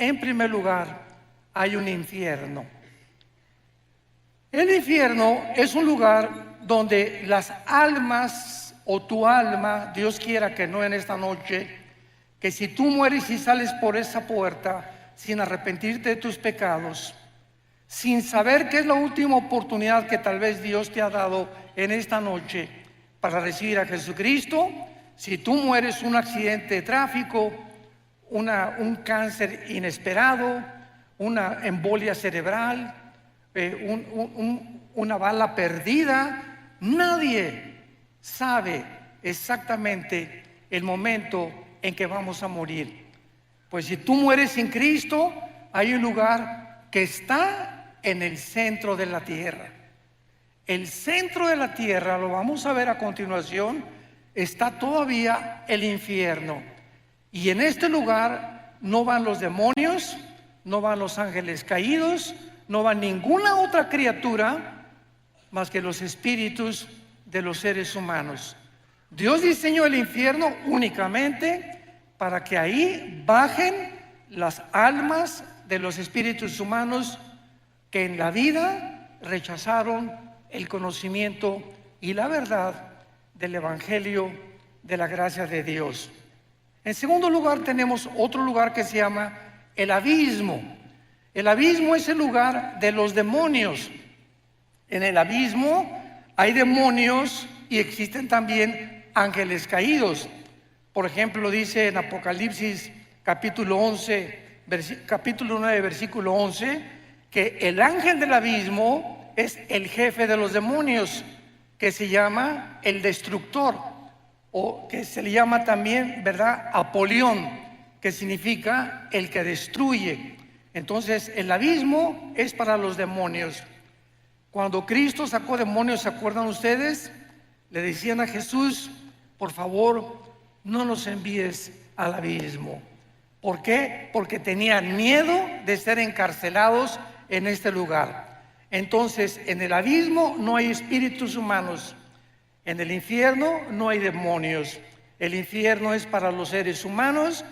En primer lugar, hay un infierno. El infierno es un lugar donde las almas o tu alma, Dios quiera que no en esta noche, que si tú mueres y sales por esa puerta sin arrepentirte de tus pecados, sin saber que es la última oportunidad que tal vez Dios te ha dado en esta noche para recibir a Jesucristo, si tú mueres un accidente de tráfico, un cáncer inesperado, una embolia cerebral, una bala perdida, nadie sabe exactamente el momento en que vamos a morir. Pues si tú mueres sin Cristo, hay un lugar que está en el centro de la tierra. El centro de la tierra, lo vamos a ver a continuación, está todavía el infierno. Y en este lugar no van los demonios, no van los ángeles caídos, no va ninguna otra criatura más que los espíritus de los seres humanos. Dios diseñó el infierno únicamente para que ahí bajen las almas de los espíritus humanos que en la vida rechazaron el conocimiento y la verdad del Evangelio de la gracia de Dios. En segundo lugar, tenemos otro lugar que se llama el abismo. El abismo es el lugar de los demonios. En el abismo hay demonios y existen también ángeles caídos. Por ejemplo, dice en Apocalipsis capítulo 9, versículo 11, que el ángel del abismo es el jefe de los demonios, que se llama el destructor, o que se le llama también, ¿verdad?, Apolión, que significa el que destruye. Entonces, el abismo es para los demonios. Cuando Cristo sacó demonios, ¿se acuerdan ustedes? Le decían a Jesús: por favor, no nos envíes al abismo. ¿Por qué? Porque tenían miedo de ser encarcelados en este lugar. Entonces, en el abismo no hay espíritus humanos. En el infierno no hay demonios. El infierno es para los seres humanos,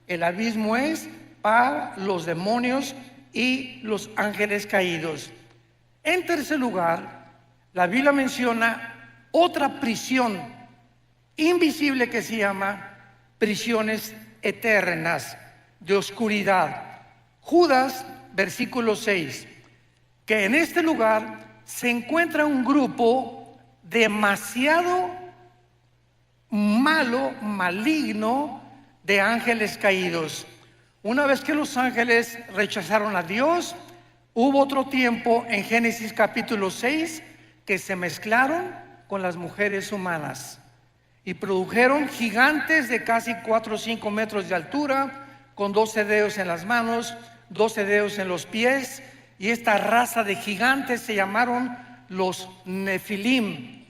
el abismo es para los demonios y los ángeles caídos. En tercer lugar, la Biblia menciona otra prisión invisible que se llama prisiones eternas de oscuridad. Judas, versículo 6, que en este lugar se encuentra un grupo demasiado malo, maligno, de ángeles caídos. Una vez que los ángeles rechazaron a Dios, hubo otro tiempo en Génesis capítulo 6 que se mezclaron con las mujeres humanas y produjeron gigantes de casi 4 o 5 metros de altura, con 12 dedos en las manos, 12 dedos en los pies, y esta raza de gigantes se llamaron los Nefilim,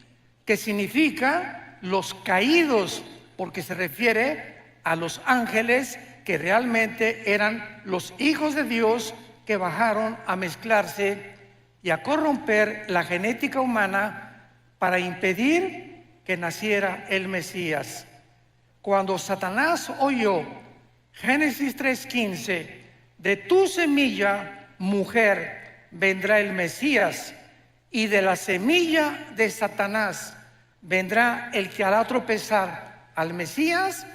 que significa los caídos, porque se refiere a los ángeles que realmente eran los hijos de Dios que bajaron a mezclarse y a corromper la genética humana para impedir que naciera el Mesías. Cuando Satanás oyó Génesis 3:15, de tu semilla, mujer, vendrá el Mesías, y de la semilla de Satanás vendrá el que hará tropezar al Mesías.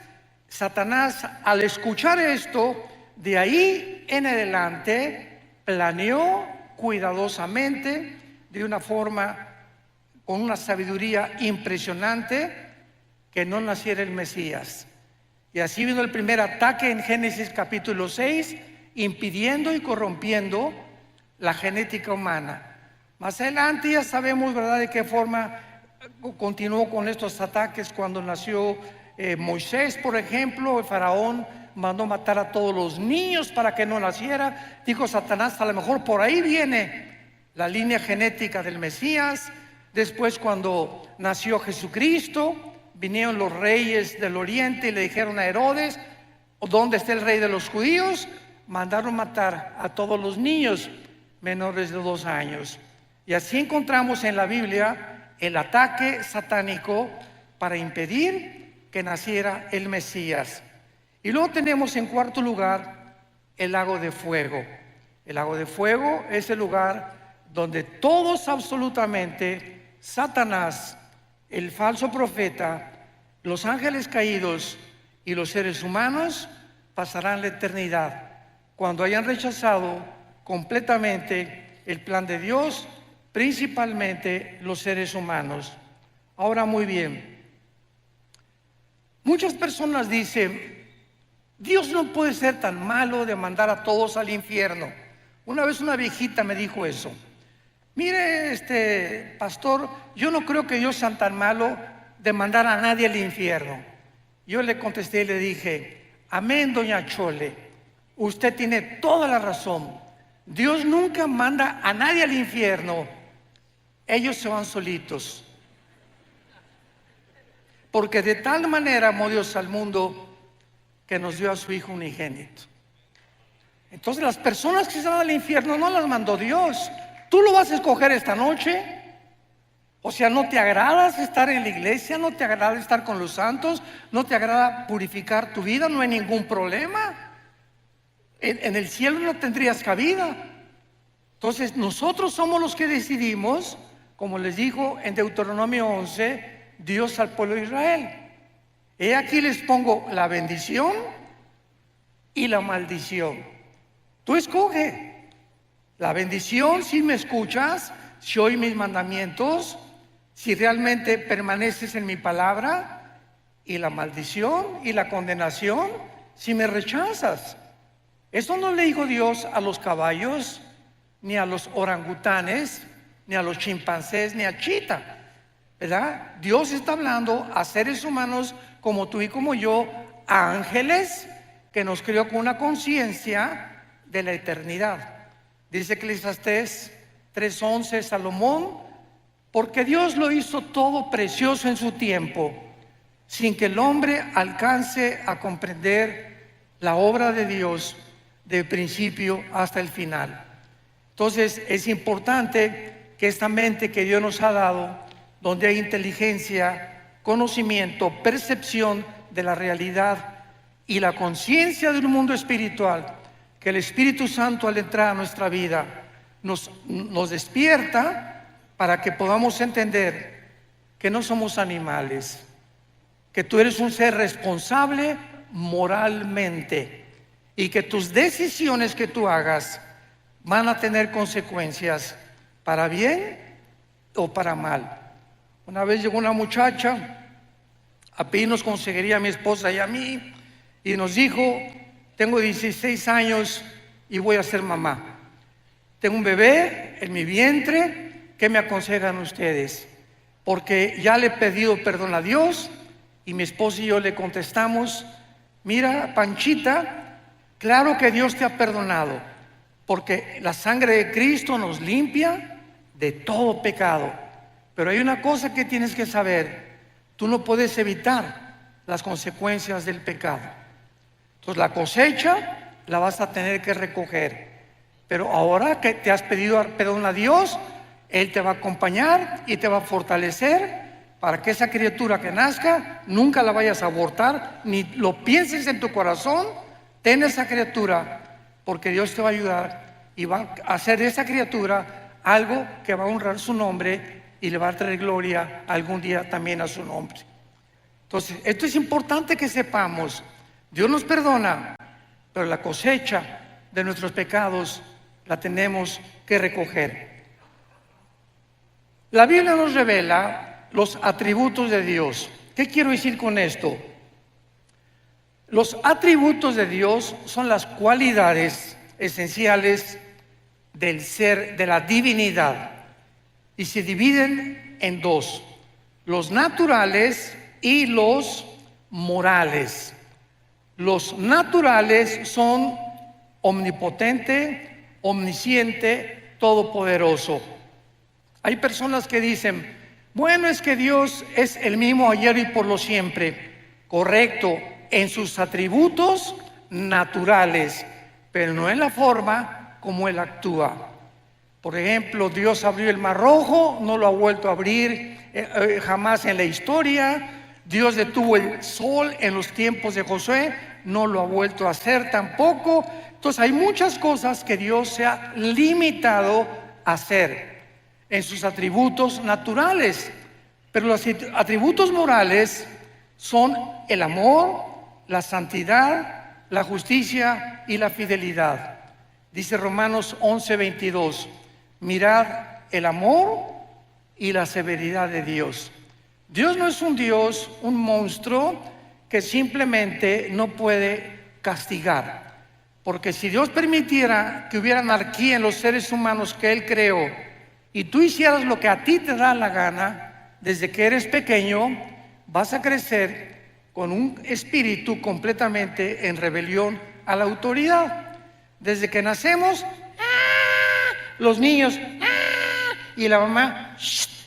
Satanás, al escuchar esto, de ahí en adelante planeó cuidadosamente, de una forma, con una sabiduría impresionante, que no naciera el Mesías. Y así vino el primer ataque en Génesis capítulo 6, impidiendo y corrompiendo la genética humana. Más adelante ya sabemos, ¿verdad?, de qué forma continuó con estos ataques cuando nació Moisés, por ejemplo. El faraón mandó matar a todos los niños para que no naciera. Dijo Satanás: a lo mejor por ahí viene la línea genética del Mesías. Después, cuando nació Jesucristo, vinieron los reyes del oriente y le dijeron a Herodes: ¿dónde está el rey de los judíos? Mandaron matar a todos los niños menores de 2 años. Y así encontramos en la Biblia el ataque satánico para impedir que naciera el Mesías. Y luego tenemos en cuarto lugar el lago de fuego. El lago de fuego es el lugar donde todos absolutamente, Satanás, el falso profeta, los ángeles caídos y los seres humanos pasarán la eternidad cuando hayan rechazado completamente el plan de Dios, principalmente los seres humanos. Ahora, muy bien, muchas personas dicen: Dios no puede ser tan malo de mandar a todos al infierno. Una vez una viejita me dijo eso. Mire, pastor, yo no creo que Dios sea tan malo de mandar a nadie al infierno. Yo le contesté y le dije: amén, doña Chole, usted tiene toda la razón. Dios nunca manda a nadie al infierno. Ellos se van solitos. Porque de tal manera amó Dios al mundo que nos dio a su Hijo unigénito. Entonces las personas que se van al infierno no las mandó Dios. Tú lo vas a escoger esta noche. O sea, ¿no te agrada estar en la iglesia? ¿No te agrada estar con los santos? ¿No te agrada purificar tu vida? No hay ningún problema. En el cielo no tendrías cabida. Entonces nosotros somos los que decidimos, como les dijo en Deuteronomio 11, Dios al pueblo de Israel: he aquí les pongo la bendición y la maldición. Tú escoge. La bendición, si me escuchas, si oyes mis mandamientos, si realmente permaneces en mi palabra, y la maldición y la condenación, si me rechazas. Eso no le dijo Dios a los caballos, ni a los orangutanes, ni a los chimpancés, ni a chita, ¿verdad? Dios está hablando a seres humanos como tú y como yo, a ángeles que nos creó con una conciencia de la eternidad. Dice Eclesiastés 3:11, Salomón: porque Dios lo hizo todo precioso en su tiempo, sin que el hombre alcance a comprender la obra de Dios de principio hasta el final. Entonces es importante que esta mente que Dios nos ha dado, donde hay inteligencia, conocimiento, percepción de la realidad y la conciencia del mundo espiritual, que el Espíritu Santo al entrar a nuestra vida nos despierta para que podamos entender que no somos animales, que tú eres un ser responsable moralmente y que tus decisiones que tú hagas van a tener consecuencias para bien o para mal. Una vez llegó una muchacha a pedirnos consejería a mi esposa y a mí y nos dijo: tengo 16 años y voy a ser mamá. Tengo un bebé en mi vientre. ¿Qué me aconsejan ustedes? Porque ya le he pedido perdón a Dios y mi esposa y yo le contestamos: mira, Panchita, claro que Dios te ha perdonado, porque la sangre de Cristo nos limpia de todo pecado. Pero hay una cosa que tienes que saber: tú no puedes evitar las consecuencias del pecado. Entonces la cosecha la vas a tener que recoger. Pero ahora que te has pedido perdón a Dios, Él te va a acompañar y te va a fortalecer para que esa criatura que nazca nunca la vayas a abortar, ni lo pienses en tu corazón. Ten esa criatura, porque Dios te va a ayudar y va a hacer de esa criatura algo que va a honrar su nombre y le va a traer gloria algún día también a su nombre. Entonces, esto es importante que sepamos. Dios nos perdona, pero la cosecha de nuestros pecados la tenemos que recoger. La Biblia nos revela los atributos de Dios. ¿Qué quiero decir con esto? Los atributos de Dios son las cualidades esenciales del ser, de la divinidad, y se dividen en dos: los naturales y los morales. Los naturales son omnipotente, omnisciente, todopoderoso. Hay personas que dicen: bueno, es que Dios es el mismo ayer y por lo siempre. Correcto, en sus atributos naturales, pero no en la forma como Él actúa. Por ejemplo, Dios abrió el Mar Rojo, no lo ha vuelto a abrir jamás en la historia. Dios detuvo el sol en los tiempos de Josué, no lo ha vuelto a hacer tampoco. Entonces hay muchas cosas que Dios se ha limitado a hacer en sus atributos naturales, pero los atributos morales son el amor, la santidad, la justicia y la fidelidad. Dice Romanos 11:22, mirad el amor y la severidad de Dios. Dios no es un Dios, un monstruo que simplemente no puede castigar. Porque si Dios permitiera que hubiera anarquía en los seres humanos que Él creó y tú hicieras lo que a ti te da la gana, desde que eres pequeño, vas a crecer con un espíritu completamente en rebelión a la autoridad. Desde que nacemos, los niños, y la mamá,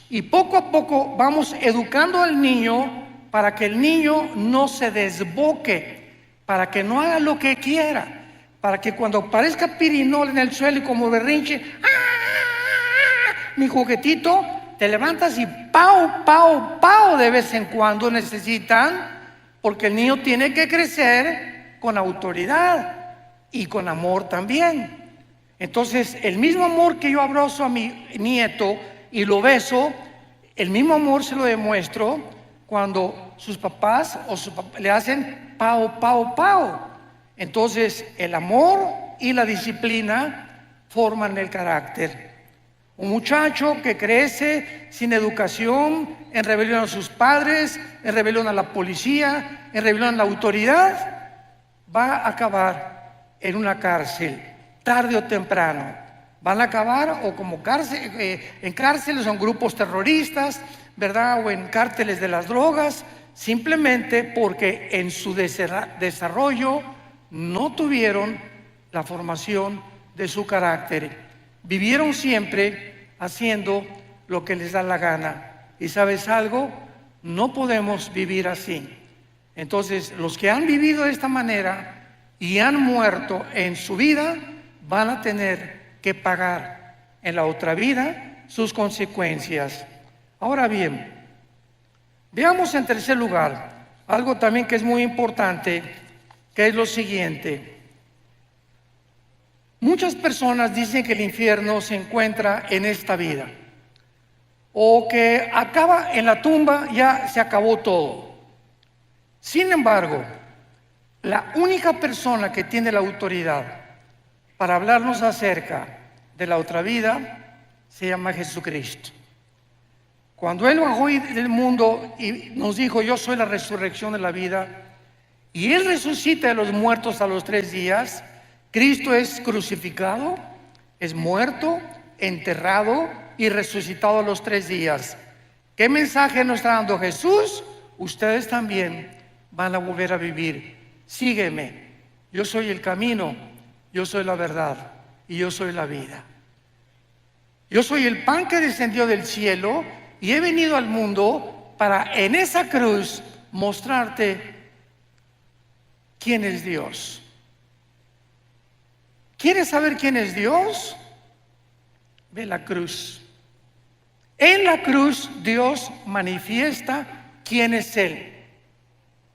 y poco a poco vamos educando al niño para que el niño no se desboque, para que no haga lo que quiera, para que cuando aparezca pirinol en el suelo y como berrinche, mi juguetito, te levantas y pau, pau, pau de vez en cuando necesitan, porque el niño tiene que crecer con autoridad y con amor también. Entonces, el mismo amor que yo abrazo a mi nieto y lo beso, el mismo amor se lo demuestro cuando sus papás le hacen pau, pau, pau. Entonces, el amor y la disciplina forman el carácter. Un muchacho que crece sin educación, en rebelión a sus padres, en rebelión a la policía, en rebelión a la autoridad, va a acabar en una cárcel, tarde o temprano. Van a acabar o como en cárceles o en grupos terroristas, ¿verdad? O en cárteles de las drogas, simplemente porque en su desarrollo no tuvieron la formación de su carácter. Vivieron siempre haciendo lo que les da la gana. ¿Y sabes algo? No podemos vivir así. Entonces, los que han vivido de esta manera y han muerto en su vida, van a tener que pagar en la otra vida sus consecuencias. Ahora bien, veamos en tercer lugar algo también que es muy importante, que es lo siguiente. Muchas personas dicen que el infierno se encuentra en esta vida, o que acaba en la tumba, ya se acabó todo. Sin embargo, la única persona que tiene la autoridad para hablarnos acerca de la otra vida se llama Jesucristo. Cuando Él bajó del mundo y nos dijo, yo soy la resurrección de la vida, y Él resucita de los muertos a los 3 días, Cristo es crucificado, es muerto, enterrado y resucitado a los 3 días. ¿Qué mensaje nos está dando Jesús? Ustedes también van a volver a vivir. Sígueme, yo soy el camino, yo soy la verdad y yo soy la vida. Yo soy el pan que descendió del cielo y he venido al mundo para en esa cruz mostrarte quién es Dios. ¿Quieres saber quién es Dios? Ve la cruz. En la cruz Dios manifiesta quién es Él.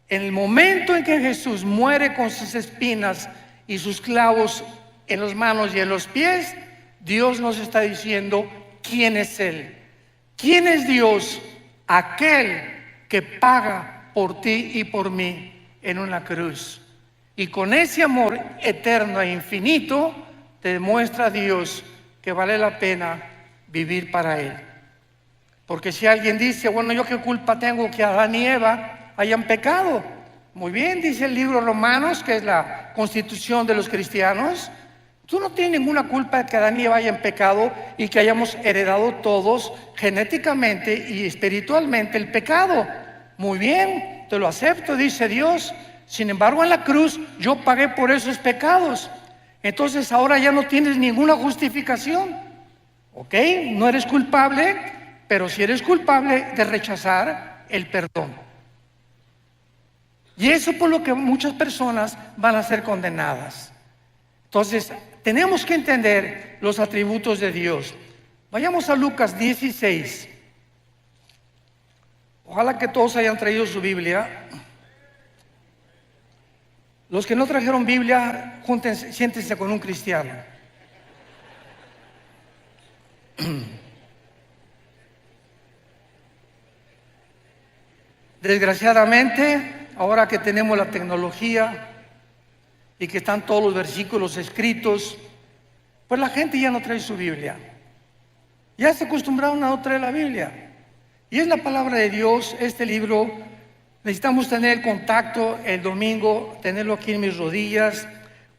En el momento en que Jesús muere con sus espinas y sus clavos en las manos y en los pies, Dios nos está diciendo quién es Él. ¿Quién es Dios? Aquel que paga por ti y por mí en una cruz. Y con ese amor eterno e infinito te demuestra Dios que vale la pena vivir para Él. Porque si alguien dice, bueno, ¿yo qué culpa tengo que Adán y Eva hayan pecado? Muy bien, dice el libro Romanos, que es la constitución de los cristianos. Tú no tienes ninguna culpa de que Adán y Eva hayan pecado y que hayamos heredado todos genéticamente y espiritualmente el pecado. Muy bien, te lo acepto, dice Dios. Sin embargo, en la cruz yo pagué por esos pecados. Entonces ahora ya no tienes ninguna justificación. ¿Ok? No eres culpable, pero sí eres culpable de rechazar el perdón. Y eso por lo que muchas personas van a ser condenadas. Entonces, tenemos que entender los atributos de Dios. Vayamos a Lucas 16. Ojalá que todos hayan traído su Biblia. Los que no trajeron Biblia, júntense, siéntense con un cristiano. Desgraciadamente, ahora que tenemos la tecnología y que están todos los versículos escritos, pues la gente ya no trae su Biblia. Ya se acostumbraron a no traer la Biblia. Y es la palabra de Dios, este libro. Necesitamos tener el contacto el domingo, tenerlo aquí en mis rodillas.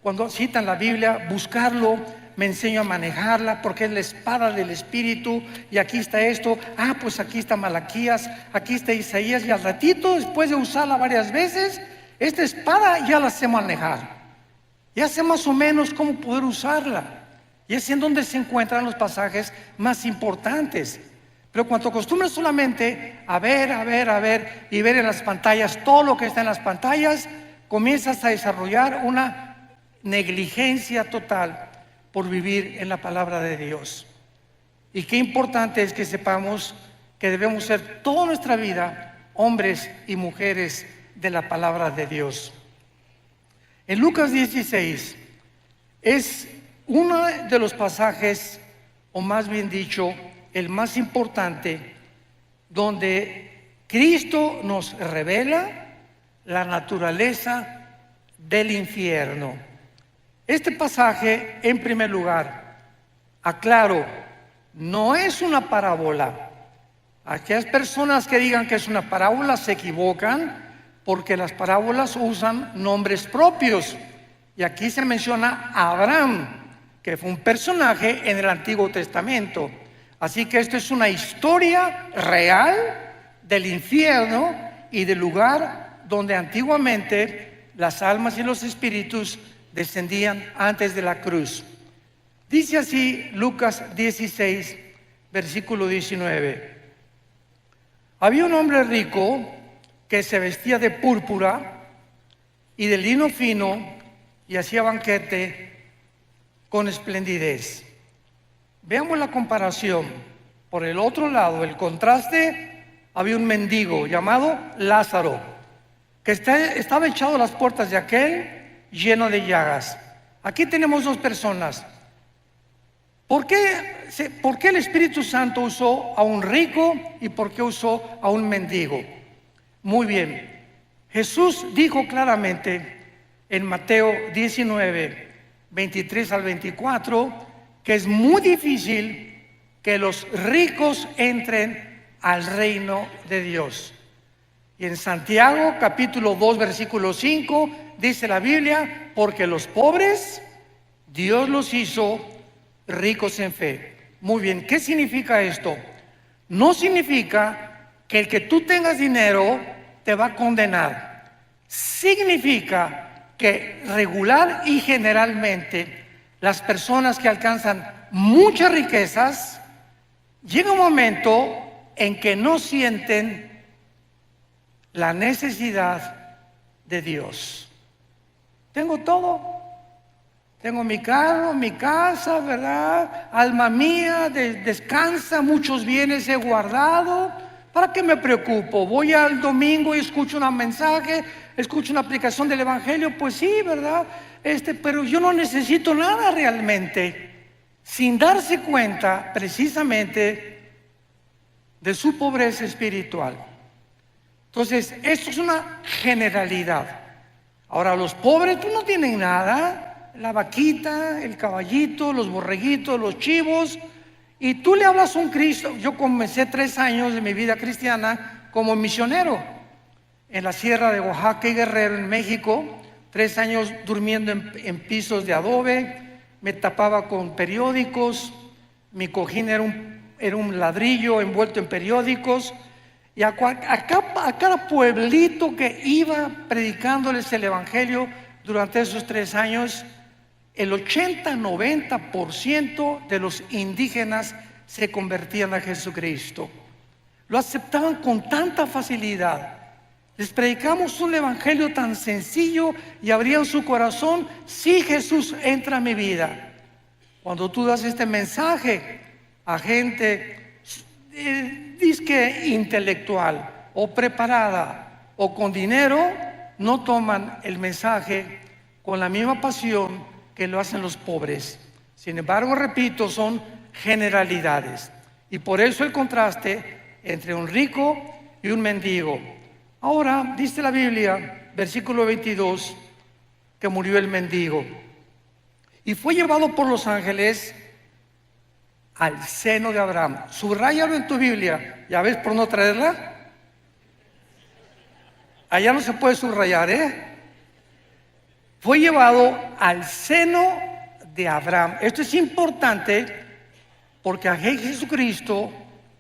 Cuando citan la Biblia, buscarlo, me enseño a manejarla porque es la espada del Espíritu. Y aquí está esto, pues aquí está Malaquías, aquí está Isaías. Y al ratito, después de usarla varias veces, esta espada ya la sé manejar. Ya sé más o menos cómo poder usarla. Y es en donde se encuentran los pasajes más importantes. Pero cuando acostumbras solamente a ver y ver en las pantallas todo lo que está en las pantallas, comienzas a desarrollar una negligencia total por vivir en la palabra de Dios. Y qué importante es que sepamos que debemos ser toda nuestra vida hombres y mujeres de la palabra de Dios. En Lucas 16 es uno de los pasajes, o más bien dicho, el más importante, donde Cristo nos revela la naturaleza del infierno. Este pasaje, en primer lugar, aclaro, no es una parábola. Aquellas personas que digan que es una parábola se equivocan, porque las parábolas usan nombres propios. Y aquí se menciona a Abraham, que fue un personaje en el Antiguo Testamento. Así que esto es una historia real del infierno y del lugar donde antiguamente las almas y los espíritus descendían antes de la cruz. Dice así Lucas 16, versículo 19. Había un hombre rico que se vestía de púrpura y de lino fino y hacía banquete con esplendidez. Veamos la comparación. Por el otro lado, el contraste, había un mendigo llamado Lázaro, que estaba echado a las puertas de aquel lleno de llagas. Aquí tenemos dos personas. ¿Por qué el Espíritu Santo usó a un rico y por qué usó a un mendigo? Muy bien. Jesús dijo claramente en Mateo 19, 23 al 24, que es muy difícil que los ricos entren al reino de Dios. Y en Santiago capítulo 2 versículo 5 dice la Biblia, porque los pobres Dios los hizo ricos en fe. Muy bien, ¿qué significa esto? No significa que el que tú tengas dinero te va a condenar. Significa que regular y generalmente las personas que alcanzan muchas riquezas, llega un momento en que no sienten la necesidad de Dios. Tengo todo, tengo mi carro, mi casa, ¿verdad? Alma mía, descansa, muchos bienes he guardado. ¿Para qué me preocupo? Voy al domingo y escucho un mensaje, escucho una aplicación del Evangelio, pues sí, ¿verdad? Pero yo no necesito nada realmente, sin darse cuenta precisamente de su pobreza espiritual. Entonces, esto es una generalidad. Ahora, los pobres pues no tienen nada, la vaquita, el caballito, los borreguitos, los chivos, y tú le hablas a un Cristo. Yo comencé 3 años de mi vida cristiana como misionero en la sierra de Oaxaca y Guerrero, en México. 3 años durmiendo en pisos de adobe, me tapaba con periódicos, mi cojín era un ladrillo envuelto en periódicos, y a cada pueblito que iba predicándoles el Evangelio durante esos 3 años, el 80-90% de los indígenas se convertían a Jesucristo. Lo aceptaban con tanta facilidad. Les predicamos un evangelio tan sencillo y abrían su corazón. Sí, Jesús entra a mi vida. Cuando tú das este mensaje a gente disque intelectual o preparada o con dinero, no toman el mensaje con la misma pasión que lo hacen los pobres. Sin embargo, repito, son generalidades. Y por eso el contraste entre un rico y un mendigo. Ahora, dice la Biblia, versículo 22, que murió el mendigo. Y fue llevado por los ángeles al seno de Abraham. Subráyalo en tu Biblia. ¿Ya ves por no traerla? Allá no se puede subrayar, Fue llevado al seno de Abraham. Esto es importante porque aquí Jesucristo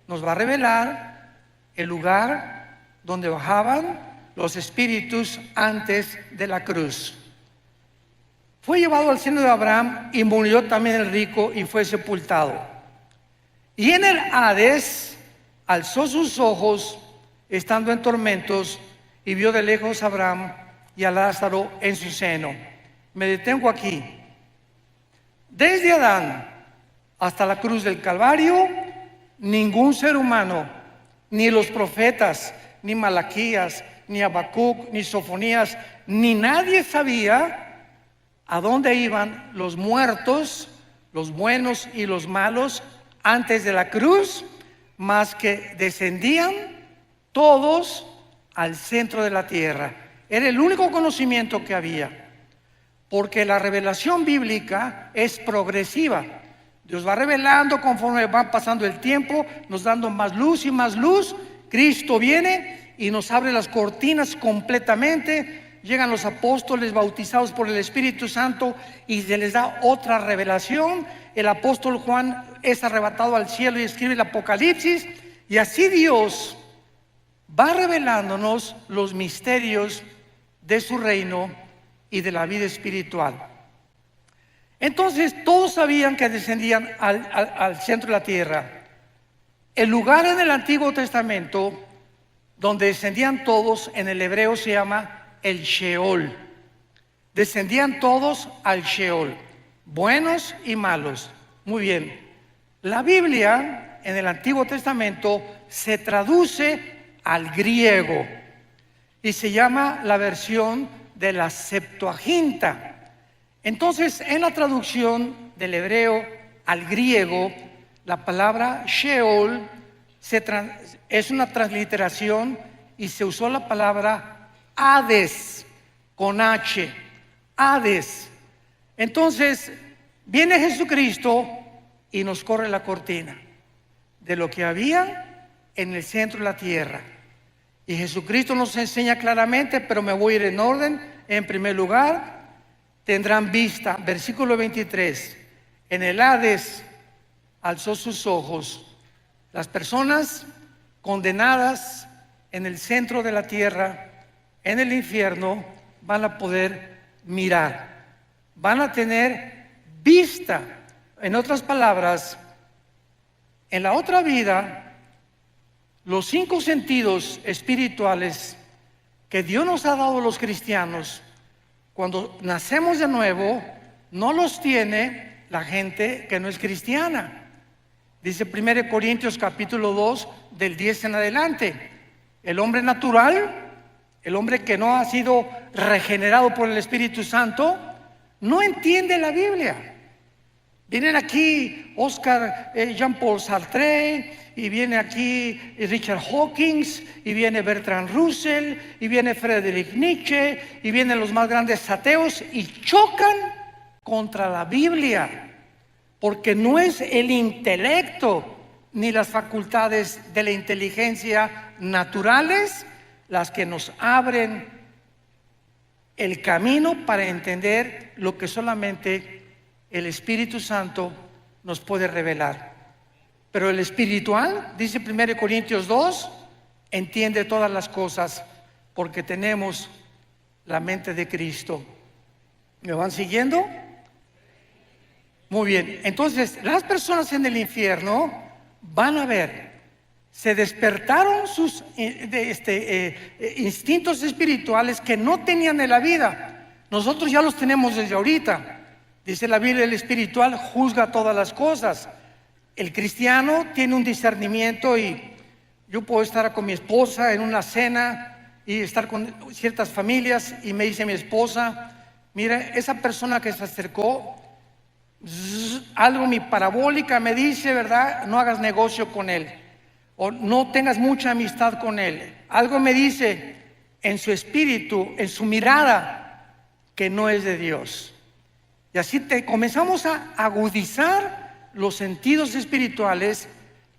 nos va a revelar el lugar donde bajaban los espíritus antes de la cruz. Fue llevado al seno de Abraham y murió también el rico y fue sepultado. Y en el Hades alzó sus ojos estando en tormentos y vio de lejos a Abraham y a Lázaro en su seno. Me detengo aquí. Desde Adán hasta la cruz del Calvario, ningún ser humano, ni los profetas, ni Malaquías, ni Habacuc, ni Sofonías, ni nadie sabía a dónde iban los muertos, los buenos y los malos, antes de la cruz, más que descendían todos al centro de la tierra. Era el único conocimiento que había, porque la revelación bíblica es progresiva. Dios va revelando conforme va pasando el tiempo, nos dando más luz y más luz. Cristo viene y nos abre las cortinas completamente. Llegan los apóstoles bautizados por el Espíritu Santo y se les da otra revelación. El apóstol Juan es arrebatado al cielo y escribe el Apocalipsis. Y así Dios va revelándonos los misterios de su reino y de la vida espiritual. Entonces todos sabían que descendían al centro de la tierra. El lugar en el Antiguo Testamento donde descendían todos, en el hebreo se llama el Sheol. Descendían todos al Sheol, buenos y malos. Muy bien. La Biblia en el Antiguo Testamento se traduce al griego y se llama la versión de la Septuaginta. Entonces, en la traducción del hebreo al griego, la palabra Sheol es una transliteración y se usó la palabra Hades con H, Hades. Entonces, viene Jesucristo y nos corre la cortina de lo que había en el centro de la tierra. Y Jesucristo nos enseña claramente, pero me voy a ir en orden. En primer lugar, tendrán vista, versículo 23, en el Hades alzó sus ojos. Las personas condenadas en el centro de la tierra, en el infierno, van a poder mirar, van a tener vista. En otras palabras, en la otra vida, los 5 sentidos espirituales que Dios nos ha dado a los cristianos, cuando nacemos de nuevo, no los tiene la gente que no es cristiana. Dice 1 Corintios capítulo 2, del 10 en adelante. El hombre natural, el hombre que no ha sido regenerado por el Espíritu Santo, no entiende la Biblia. Vienen aquí Oscar Jean-Paul Sartre, y viene aquí Richard Hawkins, y viene Bertrand Russell, y viene Friedrich Nietzsche, y vienen los más grandes ateos y chocan contra la Biblia, porque no es el intelecto ni las facultades de la inteligencia naturales las que nos abren el camino para entender lo que solamente el Espíritu Santo nos puede revelar. Pero el espiritual, dice 1 Corintios 2, entiende todas las cosas porque tenemos la mente de Cristo. ¿Me van siguiendo? Muy bien. Entonces, las personas en el infierno van a ver, se despertaron sus instintos espirituales que no tenían en la vida. Nosotros ya los tenemos desde ahorita. Dice la Biblia, el espiritual juzga todas las cosas. El cristiano tiene un discernimiento, y yo puedo estar con mi esposa en una cena y estar con ciertas familias, y me dice mi esposa: mira, esa persona que se acercó, algo mi parabólica me dice, ¿verdad? No hagas negocio con él, o no tengas mucha amistad con él. Algo me dice en su espíritu, en su mirada, que no es de Dios. Y así comenzamos a agudizar los sentidos espirituales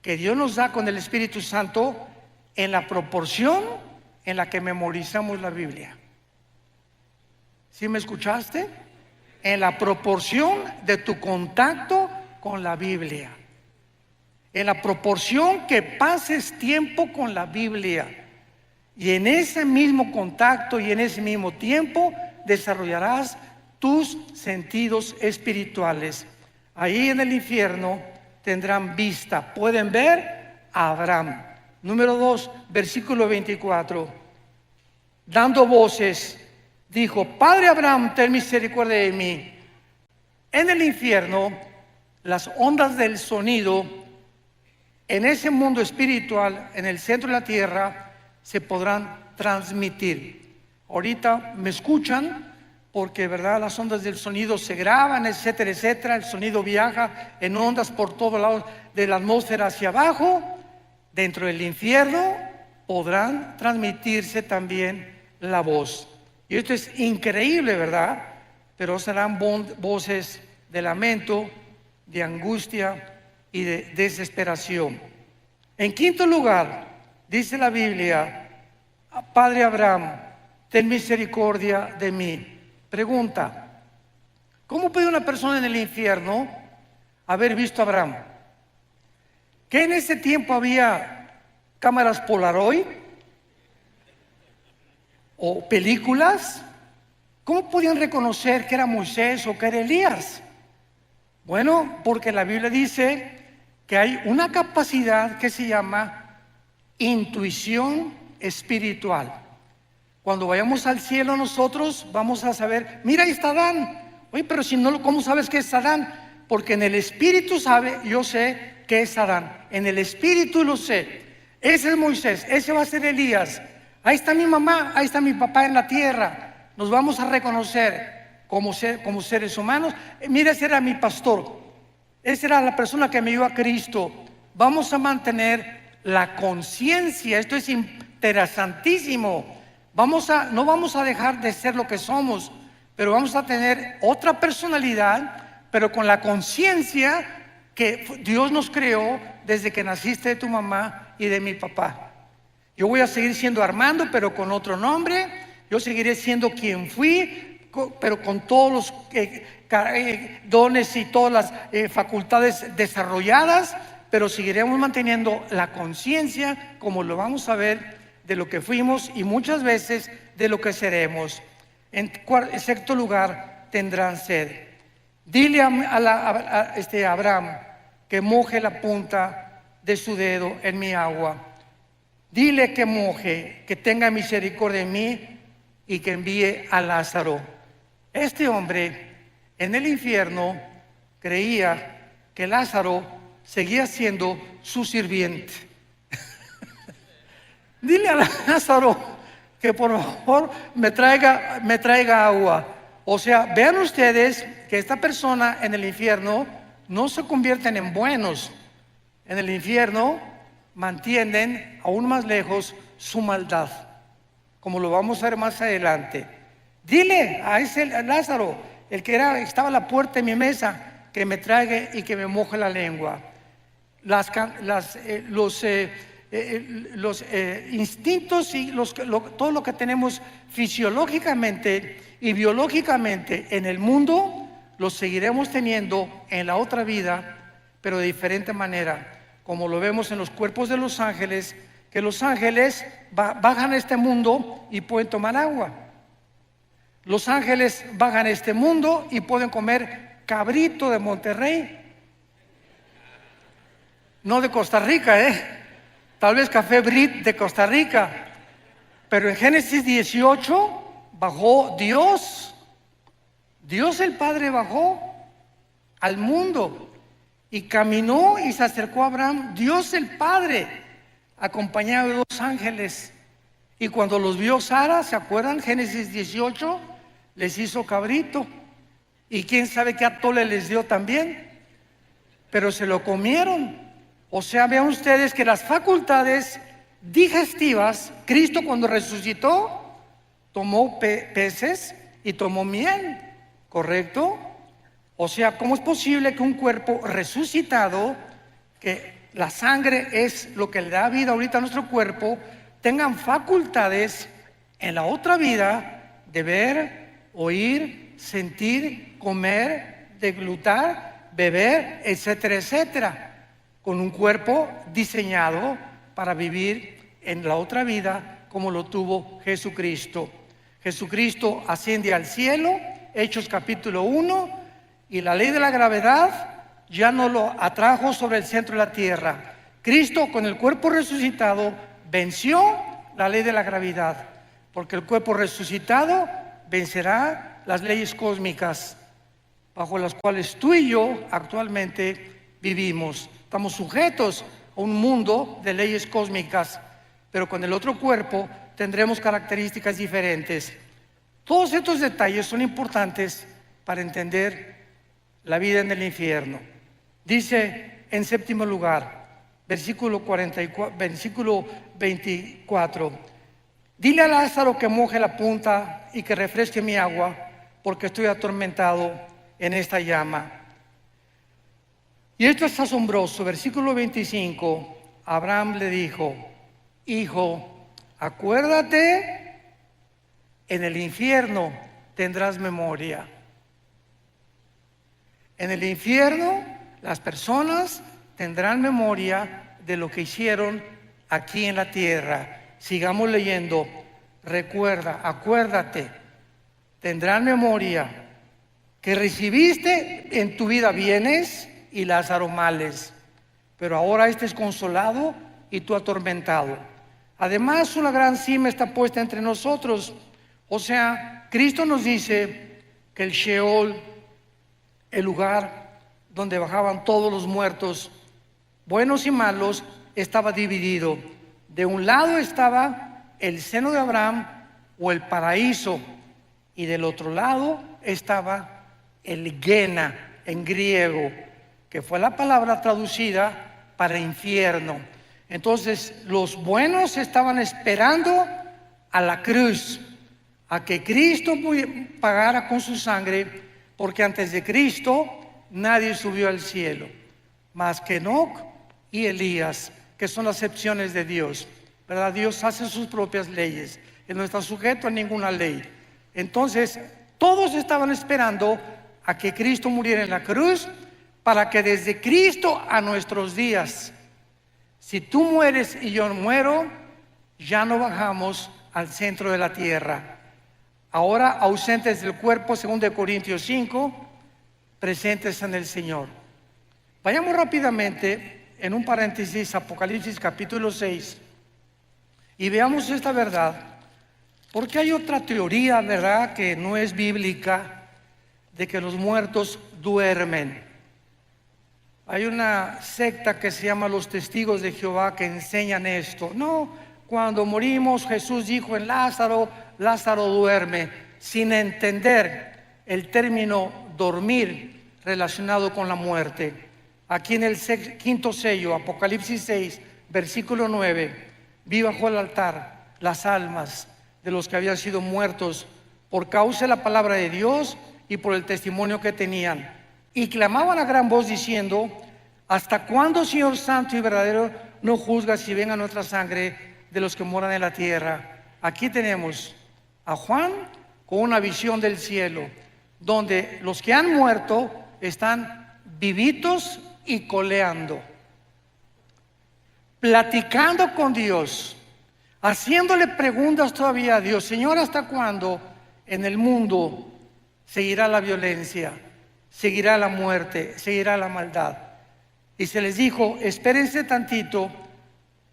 que Dios nos da con el Espíritu Santo, en la proporción en la que memorizamos la Biblia. ¿Sí me escuchaste? En la proporción de tu contacto con la Biblia, en la proporción que pases tiempo con la Biblia, y en ese mismo contacto y en ese mismo tiempo desarrollarás tus sentidos espirituales. Ahí en el infierno tendrán vista, pueden ver a Abraham. Número 2, versículo 24. Dando voces, dijo: Padre Abraham, ten misericordia de mí. En el infierno, las ondas del sonido, en ese mundo espiritual, en el centro de la tierra, se podrán transmitir. Ahorita me escuchan porque, ¿verdad?, las ondas del sonido se graban, etcétera, etcétera. El sonido viaja en ondas por todos lados de la atmósfera hacia abajo. Dentro del infierno podrán transmitirse también la voz. Y esto es increíble, ¿verdad? Pero serán voces de lamento, de angustia y de desesperación. En quinto lugar, dice la Biblia: Padre Abraham, ten misericordia de mí. Pregunta: ¿cómo puede una persona en el infierno haber visto a Abraham? ¿Que en ese tiempo había cámaras Polaroid o películas? ¿Cómo podían reconocer que era Moisés o que era Elías? Bueno, porque la Biblia dice que hay una capacidad que se llama intuición espiritual. Cuando vayamos al cielo nosotros vamos a saber: mira, ahí está Adán. Oye, pero si no, ¿cómo sabes que es Adán? Porque en el espíritu yo sé que es Adán. En el espíritu lo sé. Ese es Moisés, ese va a ser Elías. Ahí está mi mamá, ahí está mi papá en la tierra. Nos vamos a reconocer como seres humanos. Mira, ese era mi pastor, esa era la persona que me dio a Cristo. Vamos a mantener la conciencia. Esto es interesantísimo. No vamos a dejar de ser lo que somos, pero vamos a tener otra personalidad, pero con la conciencia que Dios nos creó desde que naciste de tu mamá y de mi papá. Yo voy a seguir siendo Armando, pero con otro nombre. Yo seguiré siendo quien fui, pero con todos los dones y todas las facultades desarrolladas, pero seguiremos manteniendo la conciencia, como lo vamos a ver, de lo que fuimos y muchas veces de lo que seremos. En sexto lugar, tendrán sed. Dile a Abraham que moje la punta de su dedo en mi agua. Dile que moje, que tenga misericordia de mí y que envíe a Lázaro. Este hombre en el infierno creía que Lázaro seguía siendo su sirviente. Dile a Lázaro que por favor me traiga agua. O sea, vean ustedes que esta persona en el infierno no se convierten en buenos. En el infierno mantienen aún más lejos su maldad, como lo vamos a ver más adelante. Dile a ese Lázaro, el que estaba a la puerta de mi mesa, que me traiga y que me moje la lengua. Los instintos y todo lo que tenemos fisiológicamente y biológicamente en el mundo, los seguiremos teniendo en la otra vida, pero de diferente manera, como lo vemos en los cuerpos de los ángeles, que los ángeles bajan a este mundo y pueden tomar agua. Los ángeles bajan a este mundo y pueden comer cabrito de Monterrey, no de Costa Rica, tal vez café Brit de Costa Rica. Pero en Génesis 18 bajó Dios el Padre bajó al mundo y caminó y se acercó a Abraham, Dios el Padre, acompañado de dos ángeles. Y cuando los vio Sara, ¿se acuerdan? Génesis 18, les hizo cabrito. Y quién sabe qué atole les dio también. Pero se lo comieron. O sea, vean ustedes que las facultades digestivas, Cristo cuando resucitó, tomó peces y tomó miel, ¿correcto? O sea, ¿cómo es posible que un cuerpo resucitado, que la sangre es lo que le da vida ahorita a nuestro cuerpo, tengan facultades en la otra vida de ver, oír, sentir, comer, deglutar, beber, etcétera, etcétera, con un cuerpo diseñado para vivir en la otra vida como lo tuvo Jesucristo? Jesucristo asciende al cielo, Hechos capítulo 1, y la ley de la gravedad ya no lo atrajo sobre el centro de la tierra. Cristo con el cuerpo resucitado venció la ley de la gravedad, porque el cuerpo resucitado vencerá las leyes cósmicas bajo las cuales tú y yo actualmente vivimos. Estamos sujetos a un mundo de leyes cósmicas, pero con el otro cuerpo tendremos características diferentes. Todos estos detalles son importantes para entender la vida en el infierno. Dice en séptimo lugar, versículo 24, dile a Lázaro que moje la punta y que refresque mi agua, porque estoy atormentado en esta llama. Y esto es asombroso. Versículo 25, Abraham le dijo: hijo, acuérdate, en el infierno tendrás memoria. En el infierno las personas tendrán memoria de lo que hicieron aquí en la tierra. Sigamos leyendo. Recuerda, acuérdate, tendrán memoria que recibiste en tu vida bienes y Lázaro males, pero ahora este es consolado y tú atormentado. Además, una gran cima está puesta entre nosotros. O sea, Cristo nos dice que el Sheol, el lugar donde bajaban todos los muertos, buenos y malos, estaba dividido. De un lado estaba el seno de Abraham o el paraíso, y del otro lado estaba el Gena en griego, que fue la palabra traducida para infierno. Entonces los buenos estaban esperando a la cruz, a que Cristo pagara con su sangre, porque antes de Cristo nadie subió al cielo, más que Enoc y Elías, que son las excepciones de Dios, ¿verdad? Dios hace sus propias leyes, Él no está sujeto a ninguna ley. Entonces todos estaban esperando a que Cristo muriera en la cruz, para que desde Cristo a nuestros días, si tú mueres y yo muero, ya no bajamos al centro de la tierra. Ahora ausentes del cuerpo, según de Corintios 5, presentes en el Señor. Vayamos rápidamente en un paréntesis, Apocalipsis capítulo 6, y veamos esta verdad, porque hay otra teoría, ¿verdad?, que no es bíblica, de que los muertos duermen. Hay una secta que se llama los Testigos de Jehová que enseñan esto. No, cuando morimos Jesús dijo en Lázaro, Lázaro duerme, sin entender el término dormir relacionado con la muerte. Aquí en el quinto sello, Apocalipsis 6, versículo 9, vi bajo el altar las almas de los que habían sido muertos por causa de la palabra de Dios y por el testimonio que tenían. Y clamaban a gran voz diciendo: ¿hasta cuándo, Señor santo y verdadero, no juzgas y venga nuestra sangre de los que moran en la tierra? Aquí tenemos a Juan con una visión del cielo, donde los que han muerto están vivitos y coleando, platicando con Dios, haciéndole preguntas todavía a Dios. Señor, ¿hasta cuándo en el mundo seguirá la violencia, seguirá la muerte, seguirá la maldad? Y se les dijo: espérense tantito,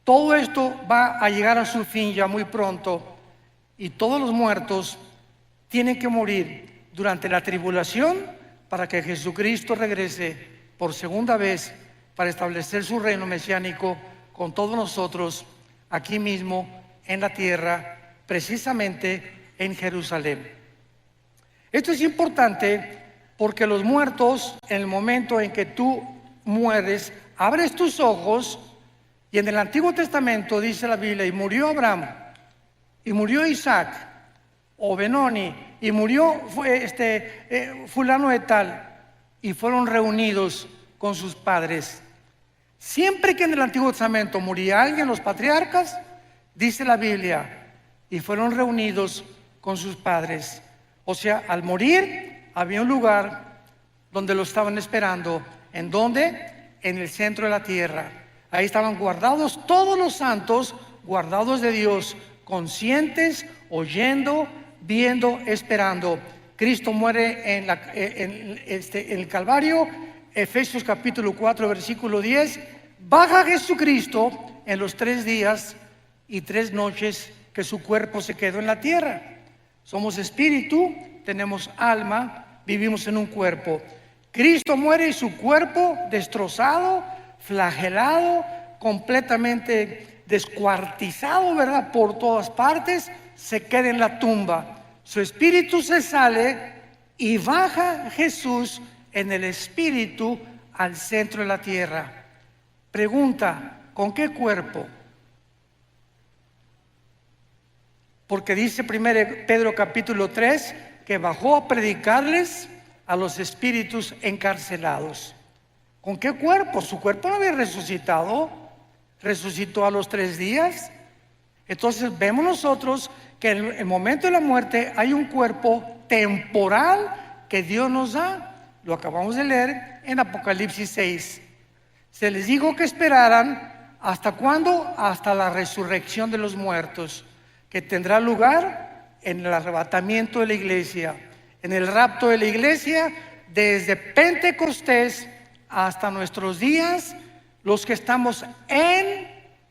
todo esto va a llegar a su fin ya muy pronto, y todos los muertos tienen que morir durante la tribulación para que Jesucristo regrese por segunda vez para establecer su reino mesiánico con todos nosotros aquí mismo en la tierra precisamente en Jerusalén. Esto es importante porque los muertos, en el momento en que tú mueres, abres tus ojos, y en el Antiguo Testamento dice la Biblia, y murió Abraham, y murió Isaac, o Benoni, y murió fulano de tal, y fueron reunidos con sus padres. Siempre que en el Antiguo Testamento moría alguien, los patriarcas, dice la Biblia, y fueron reunidos con sus padres. O sea, al morir había un lugar donde lo estaban esperando. ¿En dónde? En el centro de la tierra. Ahí estaban guardados todos los santos, guardados de Dios, conscientes, oyendo, viendo, esperando. Cristo muere en el Calvario. Efesios capítulo 4 versículo 10. Baja Jesucristo en los 3 días y 3 noches que su cuerpo se quedó en la tierra. Somos espíritu, tenemos alma, vivimos en un cuerpo. Cristo muere y su cuerpo destrozado, flagelado, completamente descuartizado, ¿verdad? Por todas partes, se queda en la tumba. Su espíritu se sale y baja Jesús en el espíritu al centro de la tierra. Pregunta, ¿con qué cuerpo? Porque dice 1 Pedro capítulo 3 que bajó a predicarles a los espíritus encarcelados. ¿Con qué cuerpo? Su cuerpo no había resucitado. Resucitó a los 3 días. Entonces vemos nosotros que en el momento de la muerte hay un cuerpo temporal que Dios nos da. Lo acabamos de leer en Apocalipsis 6. Se les dijo que esperaran, ¿hasta cuándo? Hasta la resurrección de los muertos, que tendrá lugar en el arrebatamiento de la iglesia, en el rapto de la iglesia, desde Pentecostés hasta nuestros días. Los que estamos en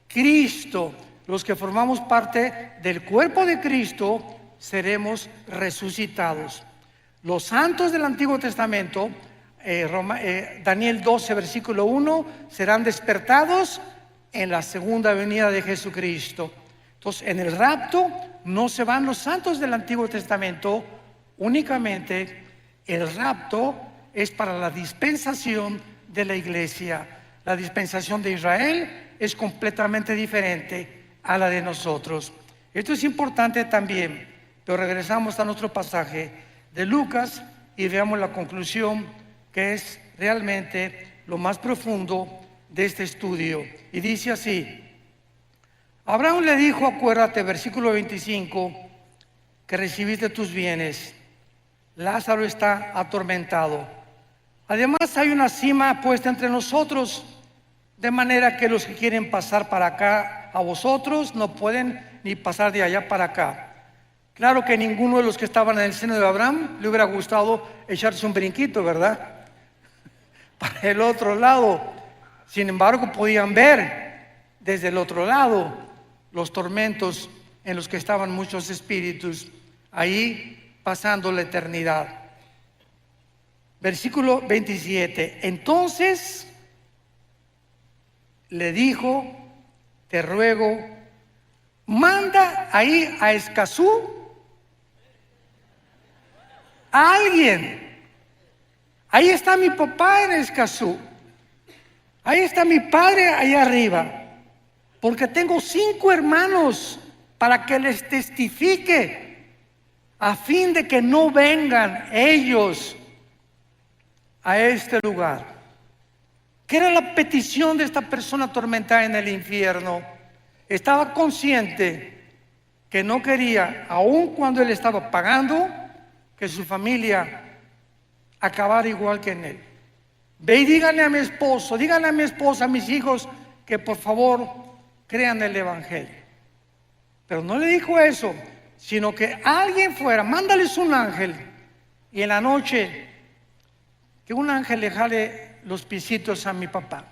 Cristo, los que formamos parte del cuerpo de Cristo, seremos resucitados. Los santos del Antiguo Testamento, Daniel 12 versículo 1, serán despertados en la segunda venida de Jesucristo. Entonces, en el rapto no se van los santos del Antiguo Testamento, únicamente el rapto es para la dispensación de la iglesia. La dispensación de Israel es completamente diferente a la de nosotros. Esto es importante también, pero regresamos a nuestro pasaje de Lucas y veamos la conclusión, que es realmente lo más profundo de este estudio. Y dice así: Abraham le dijo, acuérdate, versículo 25, que recibiste tus bienes. Lázaro está atormentado. Además hay una cima puesta entre nosotros, de manera que los que quieren pasar para acá a vosotros no pueden ni pasar de allá para acá. Claro que ninguno de los que estaban en el seno de Abraham le hubiera gustado echarse un brinquito, ¿verdad? Para el otro lado. Sin embargo, podían ver desde el otro lado los tormentos en los que estaban muchos espíritus ahí pasando la eternidad. Versículo 27. Entonces le dijo: te ruego, manda ahí a Escazú a alguien. Ahí está mi papá en Escazú. Ahí está mi padre allá arriba. Porque tengo 5 hermanos para que les testifique, a fin de que no vengan ellos a este lugar. ¿Qué era la petición de esta persona atormentada en el infierno? Estaba consciente que no quería, aun cuando él estaba pagando, que su familia acabara igual que en él. Ve y díganle a mi esposo, díganle a mi esposa, a mis hijos, que por favor crean el evangelio. Pero no le dijo eso, sino que alguien fuera, mándales un ángel, y en la noche que un ángel le jale los pisitos a mi papá.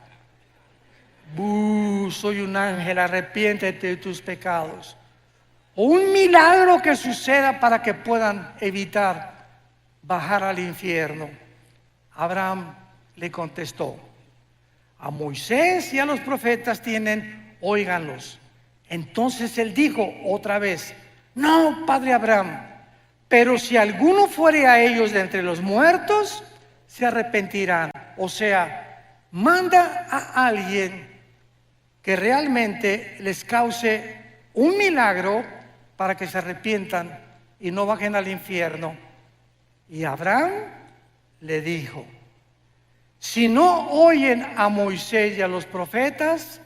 Soy un ángel, arrepiéntete de tus pecados. O un milagro que suceda para que puedan evitar bajar al infierno. Abraham le contestó: a Moisés y a los profetas tienen, óiganlos. Entonces él dijo otra vez: No, padre Abraham, pero si alguno fuere a ellos de entre los muertos, se arrepentirán. O sea, manda a alguien que realmente les cause un milagro para que se arrepientan y no bajen al infierno. Y Abraham le dijo: si no oyen a Moisés y a los profetas,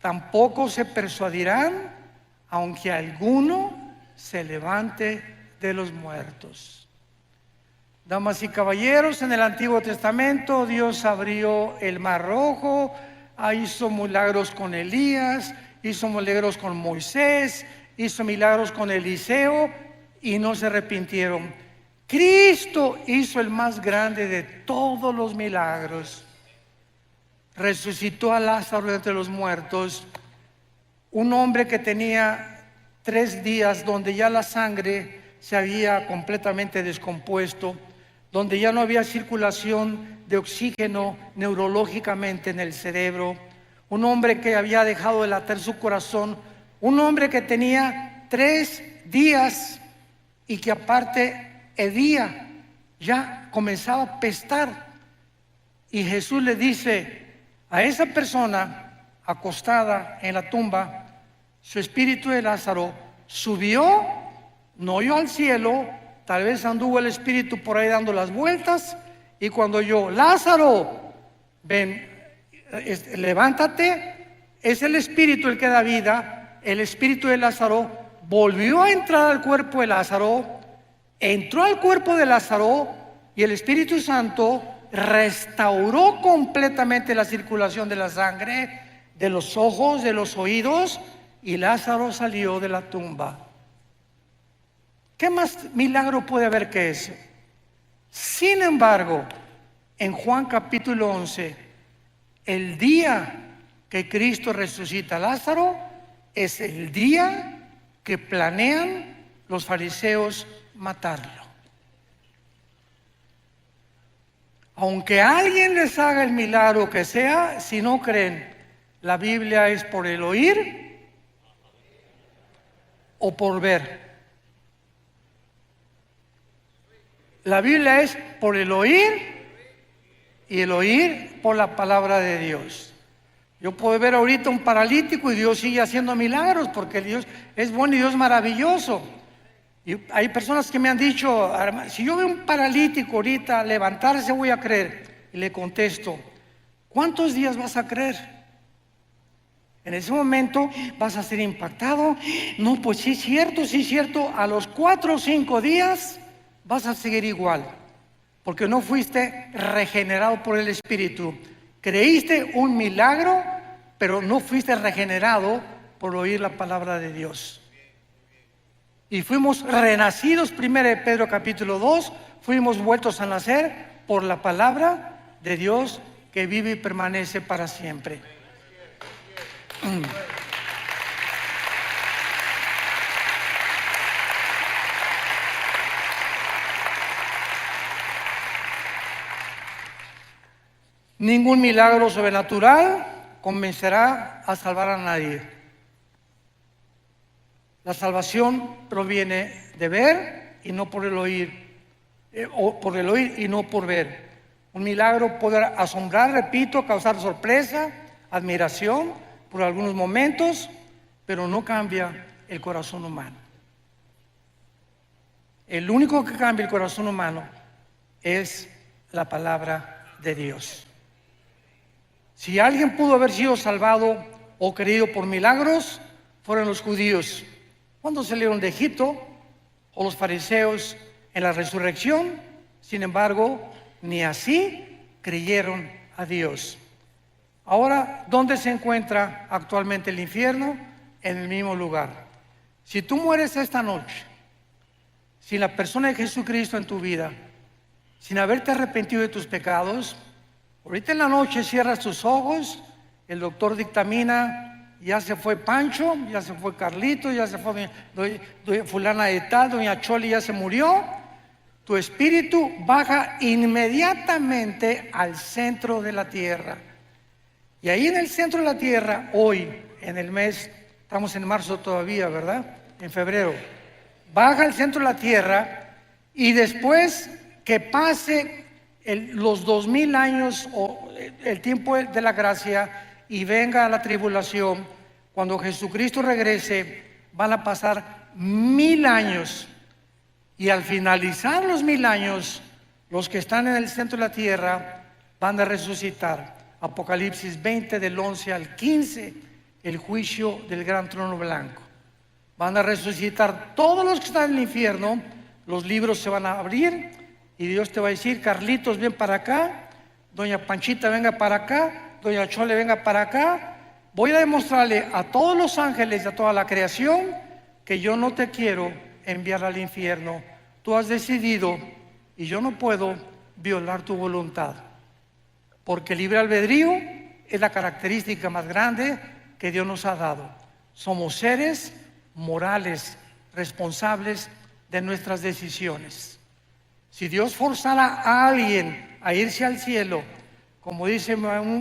tampoco se persuadirán, aunque alguno se levante de los muertos. Damas y caballeros, en el Antiguo Testamento Dios abrió el Mar Rojo, hizo milagros con Elías, hizo milagros con Moisés, hizo milagros con Eliseo y no se arrepintieron. Cristo hizo el más grande de todos los milagros. Resucitó a Lázaro de entre los muertos, un hombre que tenía 3 días donde ya la sangre se había completamente descompuesto, donde ya no había circulación de oxígeno neurológicamente en el cerebro, un hombre que había dejado de latir su corazón, un hombre que tenía 3 días y que aparte hedía, ya comenzaba a pestar. Y Jesús le dice a esa persona acostada en la tumba: su espíritu de Lázaro subió, no oyó al cielo, tal vez anduvo el espíritu por ahí dando las vueltas, y cuando oyó: Lázaro, ven, levántate, es el espíritu el que da vida. El espíritu de Lázaro volvió a entrar al cuerpo de Lázaro, entró al cuerpo de Lázaro, y el Espíritu Santo restauró completamente la circulación de la sangre, de los ojos, de los oídos, y Lázaro salió de la tumba. ¿Qué más milagro puede haber que ese? Sin embargo, en Juan capítulo 11, el día que Cristo resucita a Lázaro es el día que planean los fariseos matarlo. Aunque alguien les haga el milagro que sea, si no creen, la Biblia es por el oír o por ver. La Biblia es por el oír y el oír por la palabra de Dios. Yo puedo ver ahorita un paralítico y Dios sigue haciendo milagros porque Dios es bueno y Dios es maravilloso. Y hay personas que me han dicho: si yo veo un paralítico ahorita levantarse, voy a creer. Y le contesto: ¿cuántos días vas a creer? En ese momento vas a ser impactado. No, pues sí es cierto, sí es cierto. A los 4 o 5 días vas a seguir igual, porque no fuiste regenerado por el Espíritu. Creíste un milagro, pero no fuiste regenerado por oír la palabra de Dios. Y fuimos renacidos, 1 Pedro capítulo 2, fuimos vueltos a nacer por la palabra de Dios que vive y permanece para siempre. Ningún milagro sobrenatural convencerá a salvar a nadie. La salvación proviene de ver y no por el oír, o por el oír y no por ver. Un milagro puede asombrar, repito, causar sorpresa, admiración por algunos momentos, pero no cambia el corazón humano. El único que cambia el corazón humano es la palabra de Dios. Si alguien pudo haber sido salvado o creído por milagros, fueron los judíos cuando salieron de Egipto, o los fariseos en la resurrección. Sin embargo, ni así creyeron a Dios. Ahora, ¿dónde se encuentra actualmente el infierno? En el mismo lugar. Si tú mueres esta noche sin la persona de Jesucristo en tu vida, sin haberte arrepentido de tus pecados, ahorita en la noche cierras tus ojos, el doctor dictamina: ya se fue Pancho, ya se fue Carlito, ya se fue fulana de tal, doña Choli ya se murió. Tu espíritu baja inmediatamente al centro de la tierra. Y ahí en el centro de la tierra, hoy, en el mes, estamos en marzo todavía, ¿verdad? En febrero. baja al centro de la tierra y después que pase los 2000 años o el tiempo de la gracia y venga la tribulación, cuando Jesucristo regrese, van a pasar 1000 años. Y al finalizar los 1000 años, los que están en el centro de la tierra van a resucitar. Apocalipsis 20 del 11 al 15, el juicio del gran trono blanco. Van a resucitar todos los que están en el infierno, los libros se van a abrir y Dios te va a decir: Carlitos, ven para acá, doña Panchita, venga para acá, doña Chole, venga para acá. Voy a demostrarle a todos los ángeles y a toda la creación que yo no te quiero enviar al infierno. Tú has decidido y yo no puedo violar tu voluntad, porque el libre albedrío es la característica más grande que Dios nos ha dado. Somos seres morales, responsables de nuestras decisiones. Si Dios forzara a alguien a irse al cielo, como dice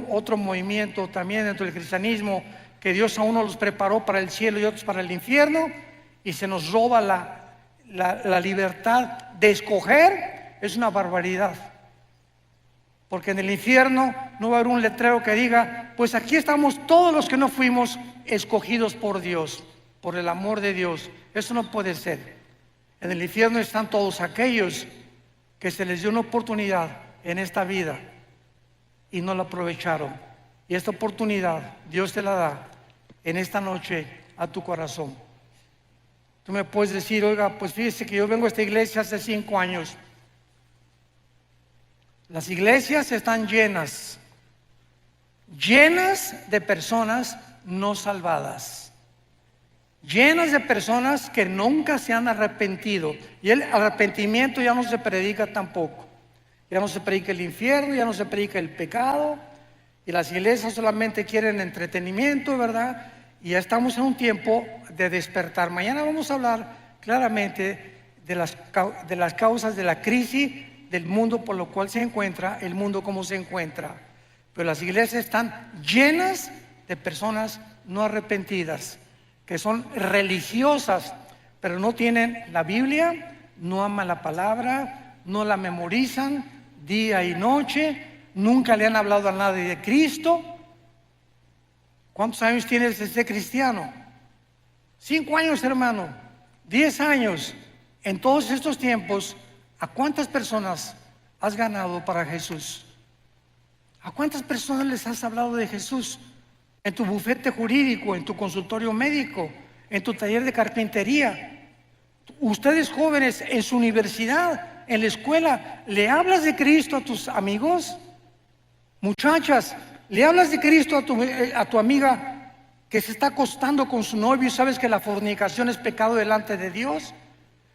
otro movimiento también dentro del cristianismo, que Dios a uno los preparó para el cielo y otros para el infierno, y se nos roba la libertad de escoger, es una barbaridad. Porque en el infierno no va a haber un letrero que diga: pues aquí estamos todos los que no fuimos escogidos por Dios, por el amor de Dios. Eso no puede ser. En el infierno están todos aquellos que se les dio una oportunidad en esta vida y no la aprovecharon. Y esta oportunidad Dios te la da en esta noche a tu corazón. Tú me puedes decir: oiga, pues fíjese que yo vengo a esta iglesia hace 5 años. Las iglesias están llenas de personas no salvadas, llenas de personas que nunca se han arrepentido. Y el arrepentimiento ya no se predica tampoco. Ya no se predica el infierno, ya no se predica el pecado. Y las iglesias solamente quieren entretenimiento, ¿verdad? Y ya estamos en un tiempo de despertar. Mañana vamos a hablar claramente de las causas de la crisis del mundo por lo cual se encuentra el mundo como se encuentra. Pero las iglesias están llenas de personas no arrepentidas, que son religiosas, pero no tienen la Biblia, no aman la palabra, no la memorizan día y noche, nunca le han hablado a nadie de Cristo. ¿Cuántos años tienes de ser cristiano? 5 años, hermano, 10 años. En todos estos tiempos, ¿a cuántas personas has ganado para Jesús? ¿A cuántas personas les has hablado de Jesús? En tu bufete jurídico, en tu consultorio médico, en tu taller de carpintería. Ustedes jóvenes, en su universidad, en la escuela, ¿le hablas de Cristo a tus amigos? Muchachas, ¿le hablas de Cristo a tu amiga que se está acostando con su novio y sabes que la fornicación es pecado delante de Dios?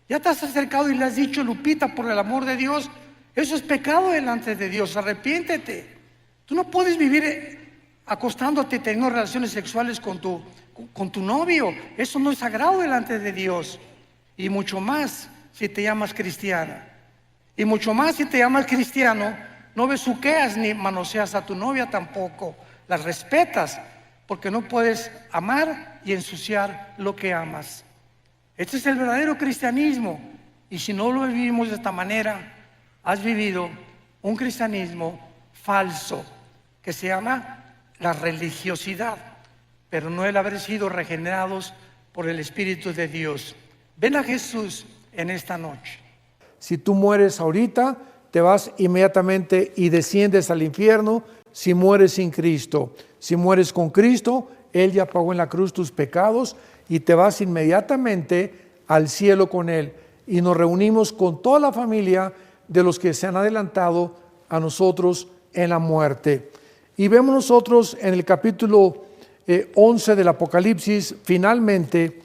¿Ya te has acercado y le has dicho: Lupita, por el amor de Dios, eso es pecado delante de Dios, arrepiéntete? Tú no puedes vivir acostándote, teniendo relaciones sexuales con tu novio. Eso no es sagrado delante de Dios. Y mucho más si te llamas cristiana. Y mucho más si te llamas cristiano, no besuqueas ni manoseas a tu novia tampoco. Las respetas, porque no puedes amar y ensuciar lo que amas. Este es el verdadero cristianismo. Y si no lo vivimos de esta manera, has vivido un cristianismo falso, que se llama la religiosidad, pero no el haber sido regenerados por el Espíritu de Dios. Ven a Jesús en esta noche. Si tú mueres ahorita, te vas inmediatamente y desciendes al infierno si mueres sin Cristo. Si mueres con Cristo, Él ya pagó en la cruz tus pecados y te vas inmediatamente al cielo con Él. Y nos reunimos con toda la familia de los que se han adelantado a nosotros en la muerte. Y vemos nosotros en el capítulo 11 del Apocalipsis, finalmente,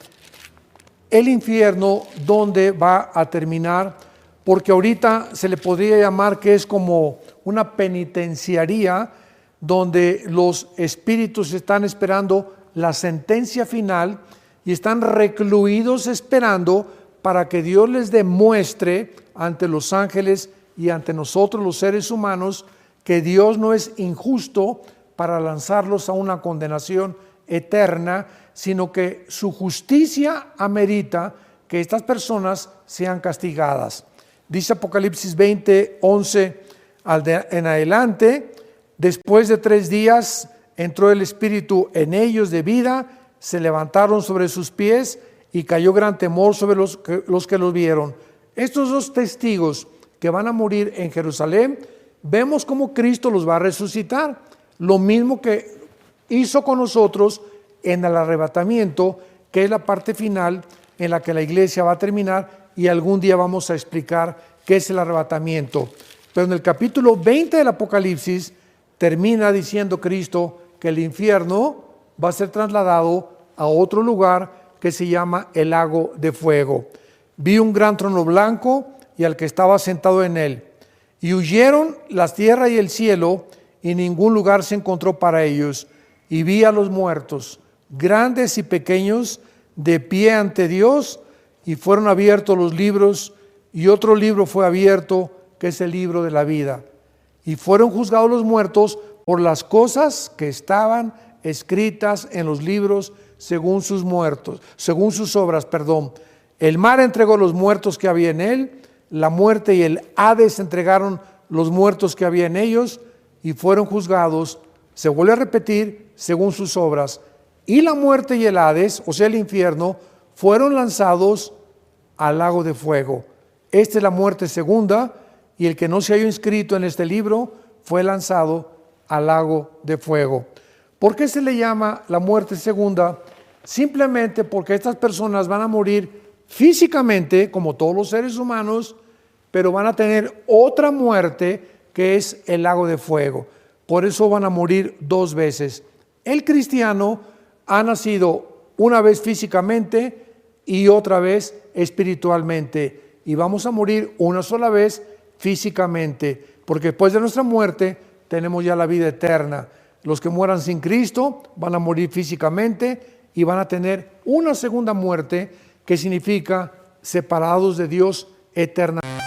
el infierno donde va a terminar, porque ahorita se le podría llamar que es como una penitenciaría donde los espíritus están esperando la sentencia final y están recluidos esperando para que Dios les demuestre ante los ángeles y ante nosotros los seres humanos que Dios no es injusto para lanzarlos a una condenación eterna, sino que su justicia amerita que que estas personas sean castigadas. Dice Apocalipsis 20, 11 en adelante: después de 3 días entró el Espíritu en ellos de vida, se levantaron sobre sus pies y cayó gran temor sobre los que los vieron. Estos 2 testigos que van a morir en Jerusalén, vemos cómo Cristo los va a resucitar, lo mismo que hizo con nosotros en el arrebatamiento, que es la parte final en la que la iglesia va a terminar, y algún día vamos a explicar qué es el arrebatamiento. Pero en el capítulo 20 del Apocalipsis termina diciendo Cristo que el infierno va a ser trasladado a otro lugar que se llama el lago de fuego. Vi un gran trono blanco y al que estaba sentado en él, y huyeron la tierra y el cielo, y ningún lugar se encontró para ellos. Y vi a los muertos, grandes y pequeños, de pie ante Dios, y fueron abiertos los libros, y otro libro fue abierto, que es el libro de la vida. Y fueron juzgados los muertos por las cosas que estaban escritas en los libros según sus obras. El mar entregó los muertos que había en él, la muerte y el Hades entregaron los muertos que había en ellos, y fueron juzgados, se vuelve a repetir, según sus obras. Y la muerte y el Hades, o sea el infierno, fueron lanzados al lago de fuego. Esta es la muerte segunda, y el que no se halló inscrito en este libro fue lanzado al lago de fuego. ¿Por qué se le llama la muerte segunda? Simplemente porque estas personas van a morir físicamente, como todos los seres humanos, pero van a tener otra muerte, que es el lago de fuego. Por eso van a morir 2 veces. El cristiano ha nacido una vez físicamente y otra vez espiritualmente, y vamos a morir una sola vez físicamente, porque después de nuestra muerte tenemos ya la vida eterna. Los que mueran sin Cristo van a morir físicamente y van a tener una segunda muerte, que significa separados de Dios eternamente.